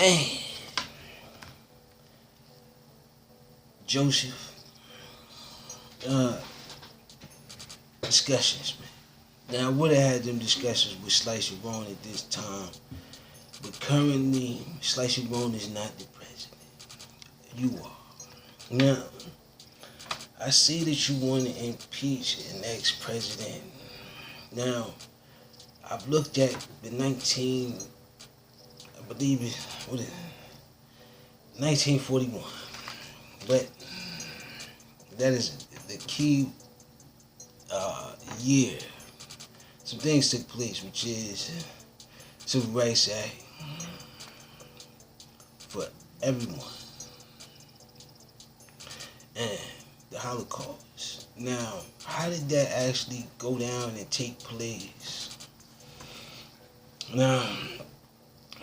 Man, Joseph, discussions, man. Now, I would have had them discussions with Slice Roan at this time, but currently, Slice Roan is not the president. You are. Now, I see that you want to impeach an ex-president. Now, I've looked at the 1941, but that is the key year. Some things took place, which is Civil Rights Act for everyone, and the Holocaust. Now, how did that actually go down and take place? Now,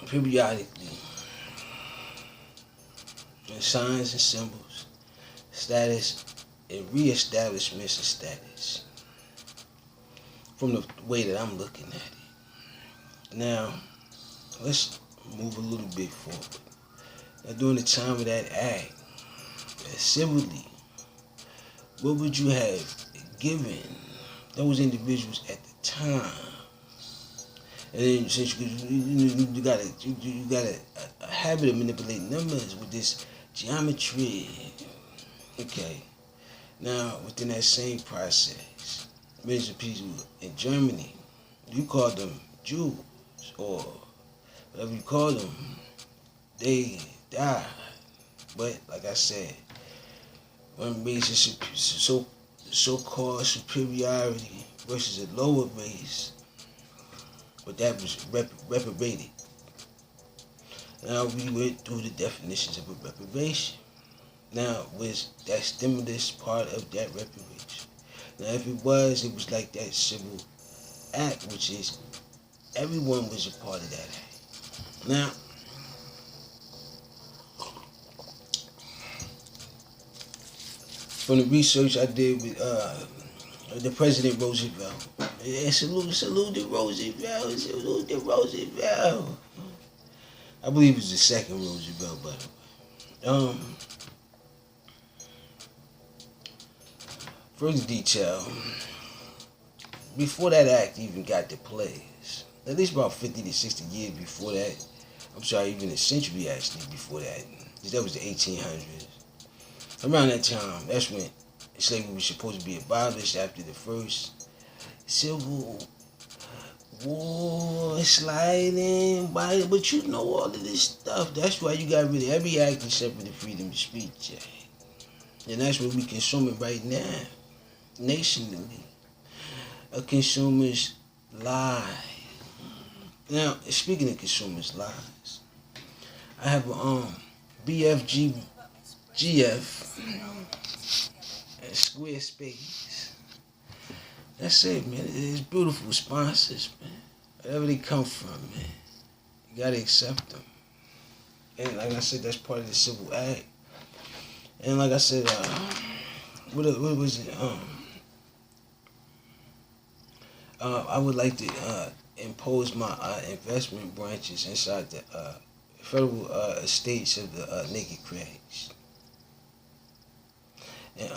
periodically, in signs and symbols, status, and reestablishments of status, from the way that I'm looking at it. Now, let's move a little bit forward. Now, during the time of that act, civilly, what would you have given those individuals at the time? And then since you got a habit of manipulating numbers with this geometry, okay. Now, within that same process, millions of people in Germany, you call them Jews or whatever you call them, they died. But like I said, one race is so-called superiority versus a lower race, but that was reprobated. Now we went through the definitions of a reprobation. Now, was that stimulus part of that reparation? Now, if it was like that civil act, which is everyone was a part of that act. Now, from the research I did with the President Roosevelt, and salute to Roosevelt, salute to Roosevelt. I believe it was the second Roosevelt, by the way. Further detail, before that act even got to place, at least about 50 to 60 years before that, I'm sorry, even a century actually before that, because that was the 1800s. Around that time, that's when slavery was supposed to be abolished after the first Civil War, sliding by, but you know all of this stuff. That's why you got rid of every act except for the freedom of speech, and that's what we consuming right now. Nationally, a consumer's lie. Now, speaking of consumers' lies, I have a BFGF and Squarespace. That's it, man. It's beautiful sponsors, man. Wherever they come from, man, you gotta accept them. And like I said, that's part of the Civil Act. And like I said, what was it? I would like to impose my investment branches inside the federal estates of the Naked Cracks. And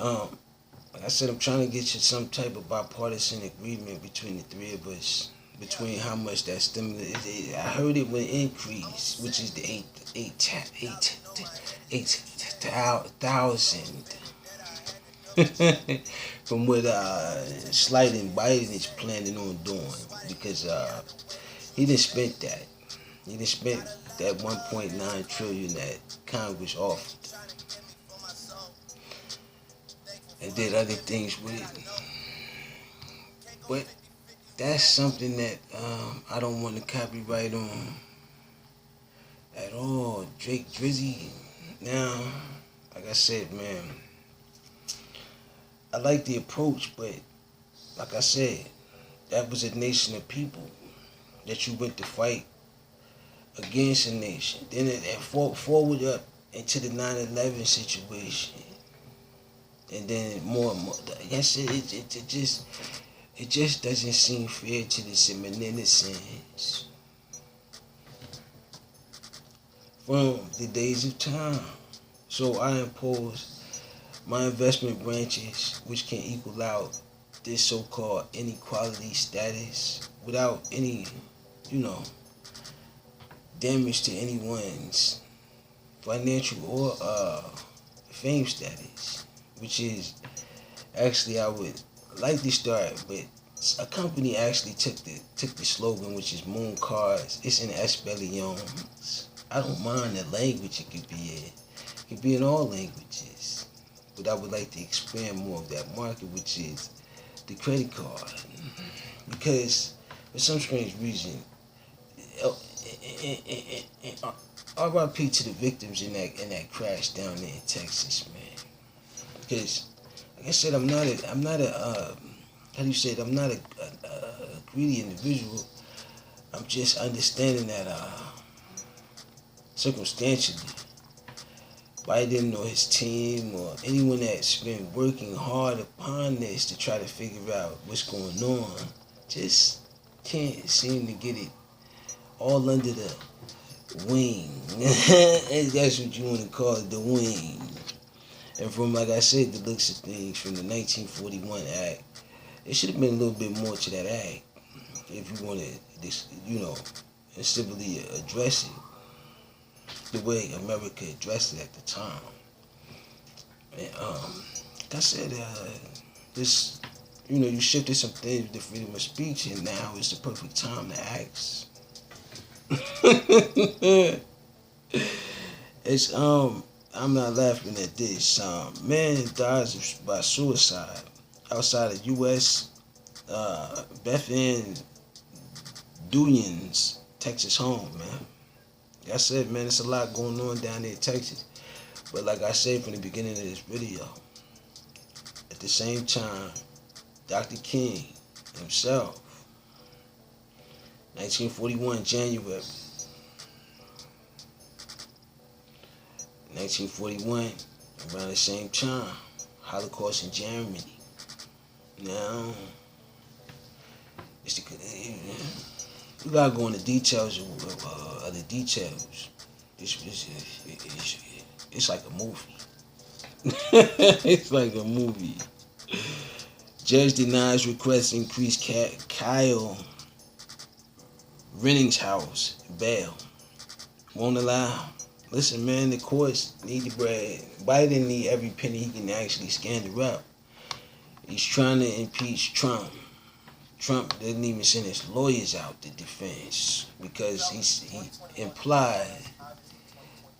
like I said, I'm trying to get you some type of bipartisan agreement between the three of us, between how much that stimulus. I heard it will increase, which is the 8,000. From what Slight and Biden is planning on doing, because he didn't spend that. He didn't spend that 1.9 trillion that Congress offered, and did other things with it. But that's something that I don't want to copyright on at all. Drake Drizzy. Now, like I said, man, I like the approach, but like I said, that was a nation of people that you went to fight against a nation. Then it forward up into the 9/11 situation, and then more and more. Yes, it just doesn't seem fair to the citizens from the days of time. So I impose my investment branches, which can equal out this so-called inequality status without any, you know, damage to anyone's financial or fame status, which is actually I would like to start, but a company actually took the slogan, which is Moon Cars. It's in Espellions. I don't mind the language it could be in. It could be in all languages. But I would like to expand more of that market, which is the credit card. Because for some strange reason, RIP to the victims in that crash down there in Texas, man. Because like I said, I'm not a how do you say it? I'm not a greedy individual. I'm just understanding that circumstantially, Biden or his team or anyone that's been working hard upon this to try to figure out what's going on just can't seem to get it all under the wing. That's what you want to call it, the wing. And from, like I said, the looks of things from the 1941 Act, it should have been a little bit more to that act if you wanted this, and simply address it the way America addressed it at the time. And like I said, this, you shifted some things with the freedom of speech, and now is the perfect time to ask. It's I'm not laughing at this. Man dies by suicide outside of U.S. Beth-Ann Duyon's Texas home, man. Like I said, man, it's a lot going on down there in Texas. But like I said from the beginning of this video, at the same time, Dr. King himself, 1941 January, 1941, around the same time, Holocaust in Germany. Now, we gotta go into details of the details. It's like a movie. It's like a movie. Judge denies request to increase Kyle Rittenhouse bail. Won't allow. Listen, man, the courts need the bread. Biden need every penny he can actually scandal up. He's trying to impeach Trump. Trump didn't even send his lawyers out to defense because he implied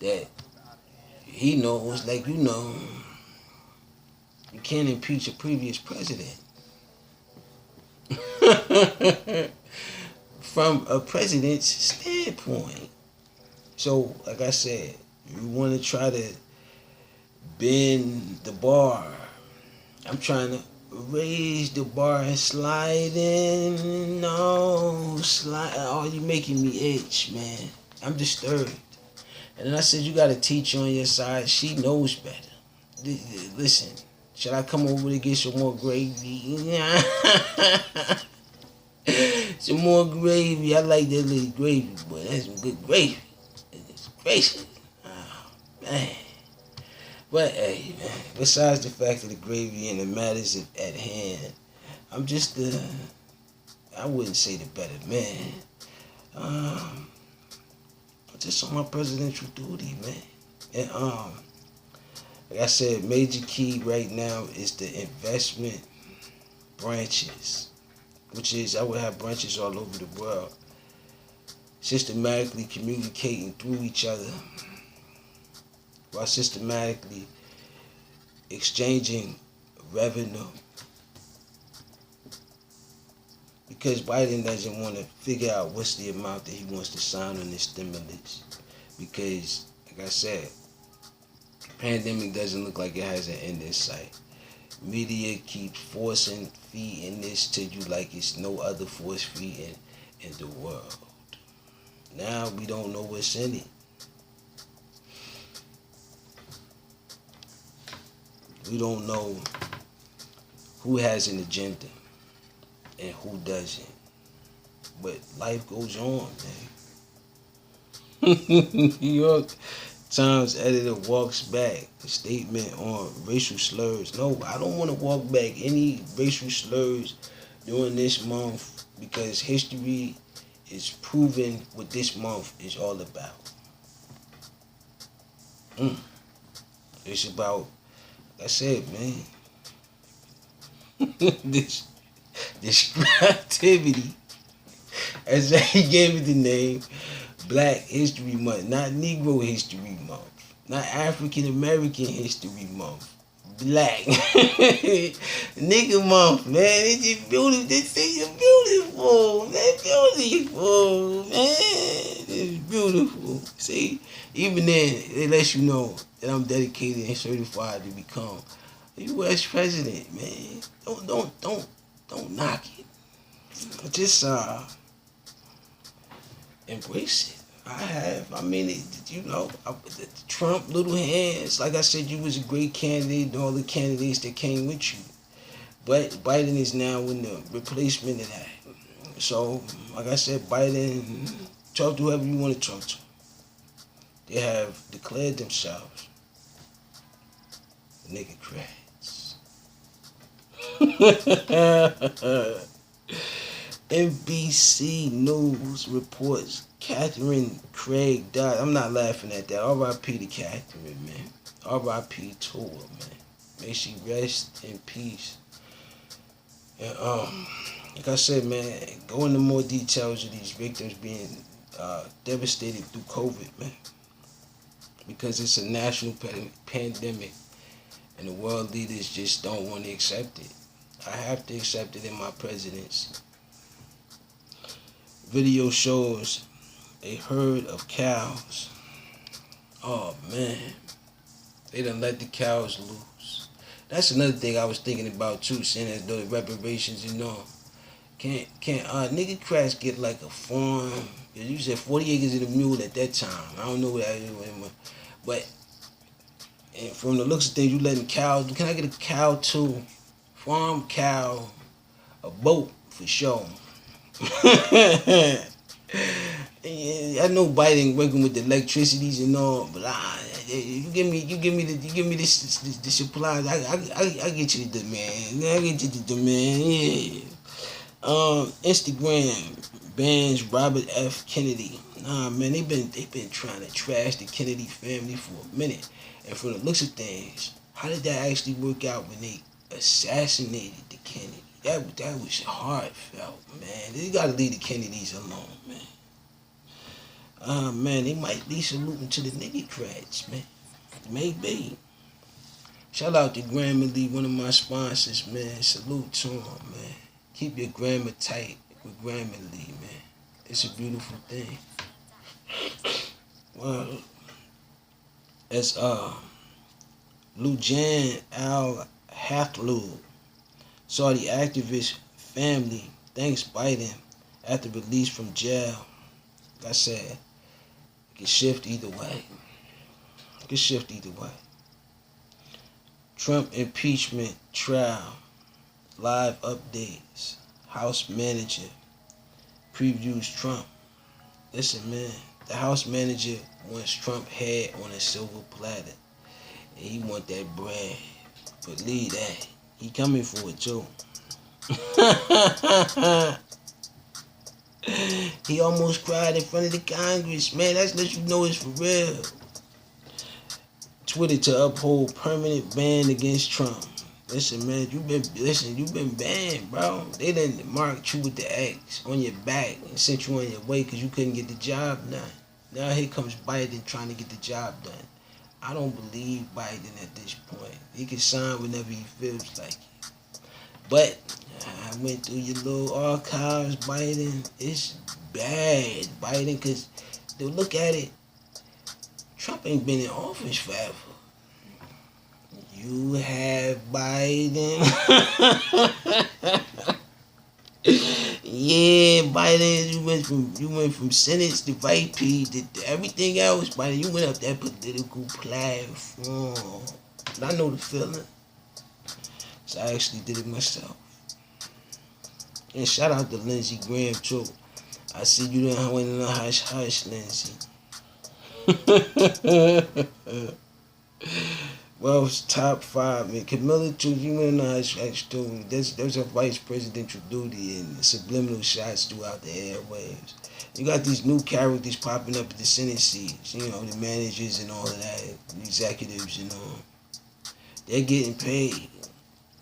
that he knows, like you can't impeach a previous president. From a president's standpoint. So, like I said, you want to try to bend the bar. I'm trying to raise the bar and slide in. No, slide. Oh, you making me itch, man. I'm disturbed. And then I said, you got to teach on your side. She knows better. Listen, should I come over to get some more gravy? Some more gravy. I like that little gravy, boy. That's some good gravy. It's crazy. Oh, man. But hey, man, besides the fact of the gravy and the matters at hand, I'm just I wouldn't say the better man. Just on my presidential duty, man. And like I said, major key right now is the investment branches, which is I would have branches all over the world, systematically communicating through each other while systematically exchanging revenue. Because Biden doesn't want to figure out what's the amount that he wants to sign on this stimulus. Because, like I said, the pandemic doesn't look like it has an end in sight. Media keeps feeding this to you like it's no other force feeding in the world. Now we don't know what's in it. We don't know who has an agenda and who doesn't. But life goes on, man. New York Times editor walks back a statement on racial slurs. No, I don't want to walk back any racial slurs during this month because history is proving what this month is all about. It's about, like I said, man, this creativity. As he gave it the name, Black History Month, not Negro History Month, not African American History Month. Black nigga month, man. It's just beautiful. This thing is beautiful, man. Beautiful, man. It's beautiful. See, even then, it lets you know that I'm dedicated and certified to become a U.S. president, man. Don't knock it. Just embrace it. I have. I mean, Trump, little hands. Like I said, you was a great candidate and all the candidates that came with you. But Biden is now in the replacement of that. So, like I said, Biden, talk to whoever you want to talk to. They have declared themselves nigga crats. NBC News reports Catherine Craig died. I'm not laughing at that. R.I.P. to Catherine, man. R.I.P. to her, man. May she rest in peace. And like I said, man, go into more details of these victims being devastated through COVID, man. Because it's a national pandemic, and the world leaders just don't want to accept it. I have to accept it in my presidency. Video shows a herd of cows. Oh man, they done let the cows loose. That's another thing I was thinking about too, saying as though the reparations and all. Can't nigga cracks get like a farm? You said 40 acres of the mule at that time. I don't know what that is anymore. But and from the looks of things, you letting cows. Can I get a cow too? Farm cow, a boat for sure. Yeah, I know Biden working with the electricities and all, but you give me the supplies. I get you the demand. I get you the demand. Yeah. Instagram bans Robert F. Kennedy. Nah, man, they been trying to trash the Kennedy family for a minute, and from the looks of things, how did that actually work out when they assassinated the Kennedy? That was heartfelt, man. They gotta leave the Kennedys alone, man. Man, they might be saluting to the niggercrats, man. Maybe. Shout out to Grammarly, one of my sponsors, man. Salute to him, man. Keep your grammar tight with Grammarly, man. It's a beautiful thing. Well, as Lujan Al-Hathloul, Saudi activist family thanks Biden after release from jail. Like I said, it can shift either way. Trump impeachment trial. Live updates. House manager previews Trump. Listen, man. The House manager wants Trump head on a silver platter. And he want that bread. But leave that. He coming for it too. He almost cried in front of the Congress, man. That's let you know it's for real. Twitter to uphold permanent ban against Trump. Listen, man, you've been banned, bro. They done marked you with the X on your back and sent you on your way because you couldn't get the job done. Now here comes Biden trying to get the job done. I don't believe Biden at this point. He can sign whenever he feels like it. But I went through your little archives, Biden. It's bad, Biden, because look at it. Trump ain't been in office forever. You have Biden. Yeah, Biden, you went from Senate to VP to everything else, Biden. You went up that political platform. And I know the feeling. So I actually did it myself. And shout out to Lindsey Graham too. I see you done went in a hush hush, Lindsey. Well, it's top five, man. Camilla to humanize story. There's a vice presidential duty and subliminal shots throughout the airwaves. You got these new characters popping up at the Senate seats. You know, the managers and all of that, the executives and all. They're getting paid.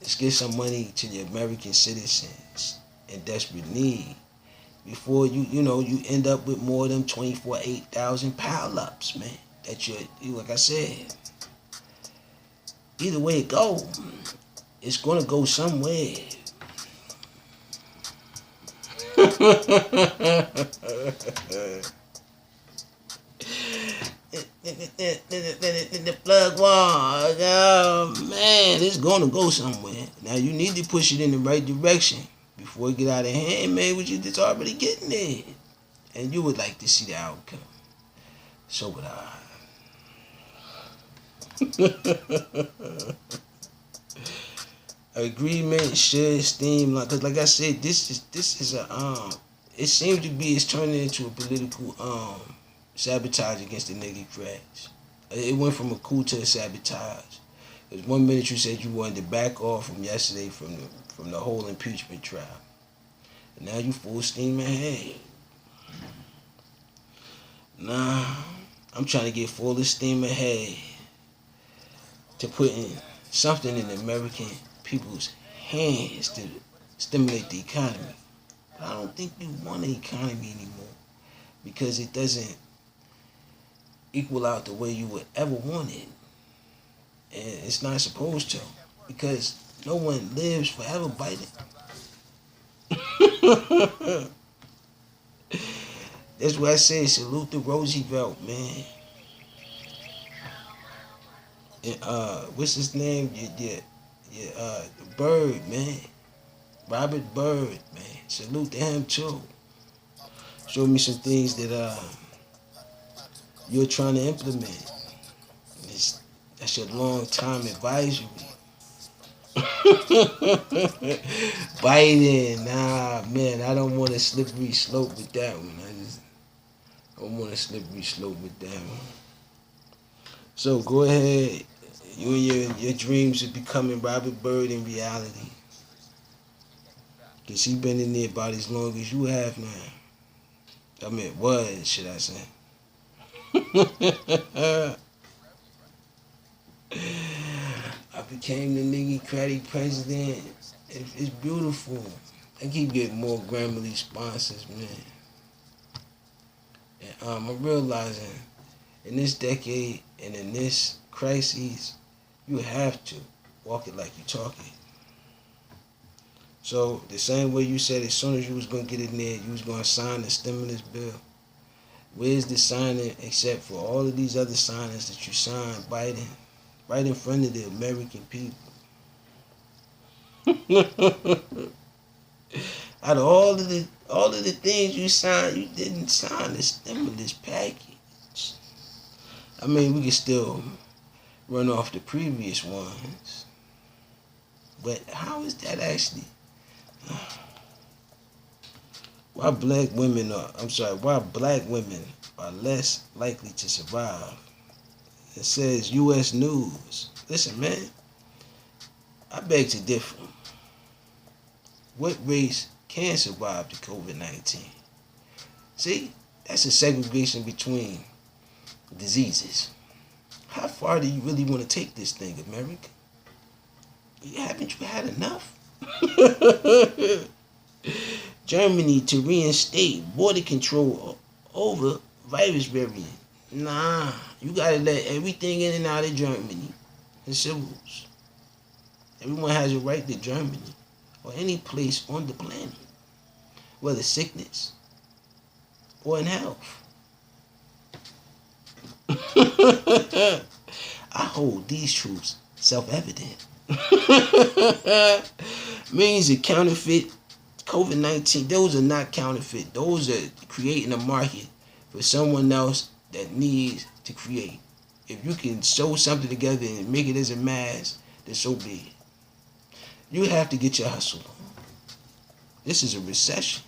Let's get some money to the American citizens in desperate need before you end up with more than 8,000 pile-ups, man. That you like I said. Either way it go, it's gonna go somewhere. The plug wall, oh man, it's gonna go somewhere. Now you need to push it in the right direction before it get out of hand, man. Which it's already getting there, and you would like to see the outcome. So would I. Agreement should steam cause like I said, this is a it seems to be it's turning into a political sabotage against the nigga cracks. It went from a coup to a sabotage. Cause 1 minute you said you wanted to back off from yesterday from the whole impeachment trial, and now you full steam ahead. Nah, I'm trying to get full steam ahead to putting something in the American people's hands to stimulate the economy. But I don't think you want an economy anymore because it doesn't equal out the way you would ever want it. And it's not supposed to because no one lives forever biting. That's why I say salute to Roosevelt, man. And, what's his name? Byrd, man. Robert Byrd, man. Salute to him too. Show me some things that you're trying to implement. That's your long time advisory. Biden, nah, man. I don't want a slippery slope with that one. I don't want a slippery slope with that one. So go ahead. You and your dreams of becoming Robert Byrd in reality. Because he been in there about as long as you have now. I mean, was, should I say. I became the nigga craddy president. It's beautiful. I keep getting more Grammarly sponsors, man. And I'm realizing in this decade and in this crisis, you have to walk it like you talk it. So the same way you said as soon as you was going to get in there, you was going to sign the stimulus bill. Where's the signing except for all of these other signings that you signed, Biden, right in front of the American people? Out of all of the things you signed, you didn't sign the stimulus package. I mean, we can still run off the previous ones, but how is that actually? Why black women are less likely to survive? It says U.S. News. Listen, man, I beg to differ. What race can survive the COVID-19? See, that's a segregation between diseases. How far do you really want to take this thing, America? Haven't you had enough? Germany to reinstate border control over virus variant. Nah, you gotta let everything in and out of Germany. The civils. Everyone has a right to Germany or any place on the planet, whether sickness or in health. I hold these truths self-evident. Means of counterfeit COVID-19, those are not counterfeit. Those are creating a market for someone else that needs to create. If you can sew something together and make it as a mass, then so be it. You have to get your hustle on. This is a recession.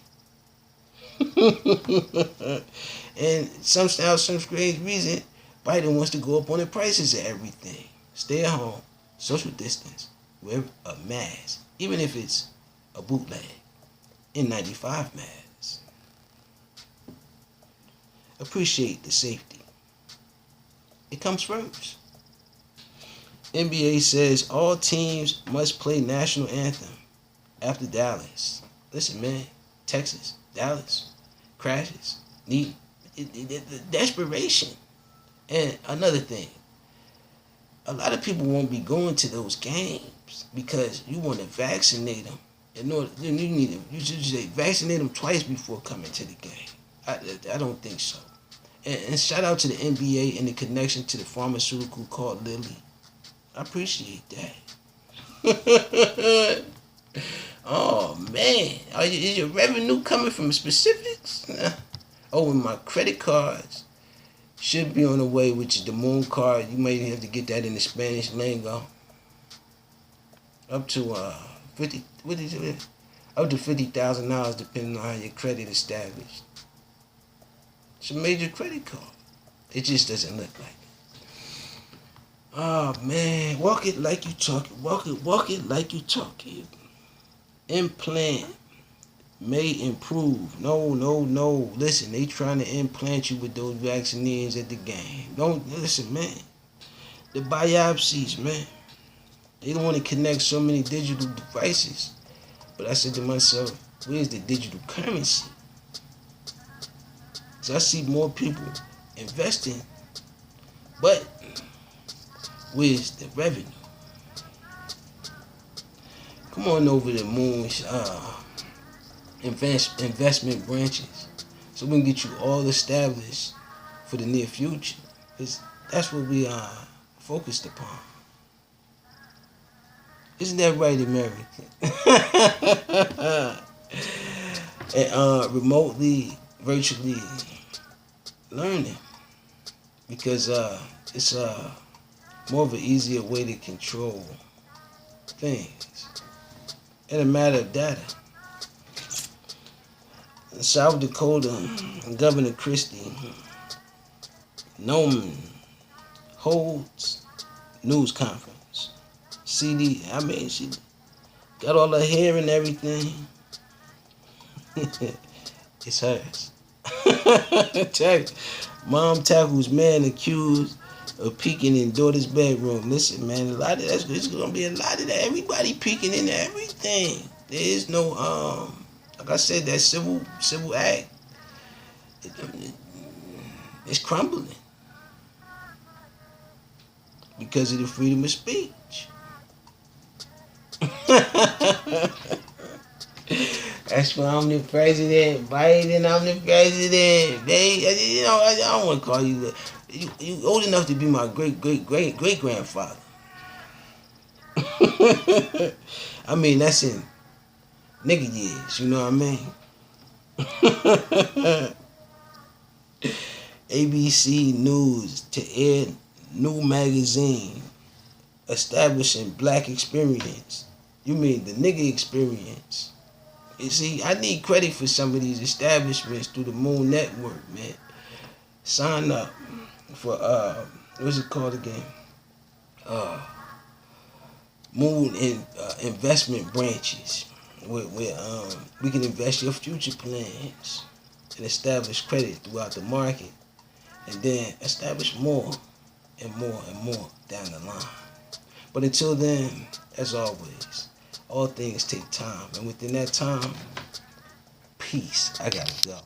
And some strange reason, Biden wants to go up on the prices of everything. Stay at home, social distance, wear a mask, even if it's a bootleg, N95 mask. Appreciate the safety. It comes first. NBA says all teams must play national anthem after Dallas. Listen, man, Texas, Dallas, crashes, need desperation. And another thing, a lot of people won't be going to those games because you want to vaccinate them. In order, you should say vaccinate them twice before coming to the game. I don't think so. And shout out to the NBA and the connection to the pharmaceutical called Lilly. I appreciate that. Oh man, is your revenue coming from specifics? Oh, and my credit cards should be on the way, which is the Moon card. You might have to get that in the Spanish lingo. Up to 50. What is it? Up to $50,000, depending on how your credit is established. It's a major credit card. It just doesn't look like it. Oh man, walk it like you talk it. Walk it like you talk it. Implant may improve. No. Listen, they trying to implant you with those vaccines at the game. Don't listen, man. The biopsies, man. They don't want to connect so many digital devices. But I said to myself, where's the digital currency? So I see more people investing, but where's the revenue? Come on over to Moon's investment branches so we can get you all established for the near future. Because that's what we are focused upon. Isn't that right, American? And remotely, virtually learning. Because it's more of an easier way to control things. In a matter of data. In South Dakota, Governor Christie Noman holds news conference. CD, I mean, she got all her hair and everything. It's hers. Mom tackles man accused of peeking in daughter's bedroom. Listen, man, it's gonna be a lot of that. Everybody peeking into everything. There is no like I said, that civil act. It's crumbling because of the freedom of speech. That's why I'm the president. Biden, I'm the president. I don't want to call you that. You old enough to be my great grandfather. I mean, that's in nigga years, you know what I mean? ABC News to air new magazine establishing black experience. You mean the nigga experience? You see, I need credit for some of these establishments through the Moon Network, man. Sign up for what's it called again? Moon investment branches, where we can invest your future plans and establish credit throughout the market, and then establish more and more and more down the line. But until then, as always, all things take time, and within that time, peace. I gotta go.